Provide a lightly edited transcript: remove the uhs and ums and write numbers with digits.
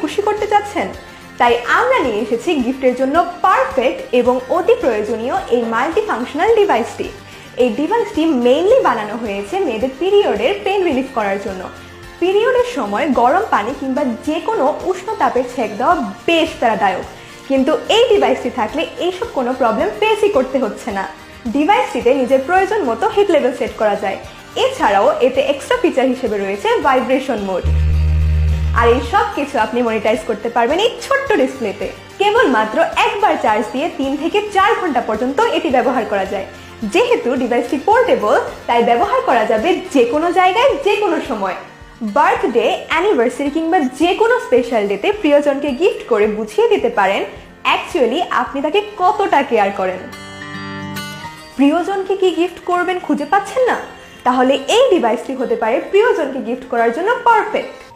খুশি করতে চাচ্ছেন? তাই আমরা নিয়ে এসেছি গিফটের জন্য পারফেক্ট এবং অতি প্রয়োজনীয় এই মাল্টি ফাংশনাল ডিভাইসটি। এই ডিভাইসটি মেইনলি বানানো হয়েছে মেয়েদের পিরিয়ডের পেন রিলিফ করার জন্য। পিরিয়ডের সময় গরম পানি কিংবা যে কোনো উষ্ণ তাপের ছেঁক দেওয়া বেশ প্যারাদায়ক, কিন্তু এই ডিভাইসটি থাকলে এইসব কোনো প্রবলেম ফেসই করতে হচ্ছে না। ডিভাইসটিতে নিজের প্রয়োজন মতো হিট লেভেল সেট করা যায়। এছাড়াও এতে এক্সট্রা ফিচার হিসেবে রয়েছে ভাইব্রেশন মোড। আর এই সব কিছু আপনি মনিটাইজ করতে পারবেন এই ছোট্ট ডিসপ্লেতে। কেবলমাত্র একবার চার্জ দিয়ে 3 থেকে 4 ঘন্টা পর্যন্ত এটি ব্যবহার করা যায়। যেহেতু ডিভাইসটি পোর্টেবল, তাই ব্যবহার করা যাবে যে কোনো জায়গায় যে কোনো সময়। বার্থডে, অ্যানিভার্সারি কিংবা যে কোনো স্পেশাল ডেতে প্রিয়জনকে গিফট করে বুঝিয়ে দিতে পারেন অ্যাকচুয়ালি আপনি তাকে কতটা কেয়ার করেন। প্রিয়জনকে কি গিফট করবেন খুঁজে পাচ্ছেন না? তাহলে এই ডিভাইসটি হতে পারে প্রিয়জনকে গিফট করার জন্য পারফেক্ট।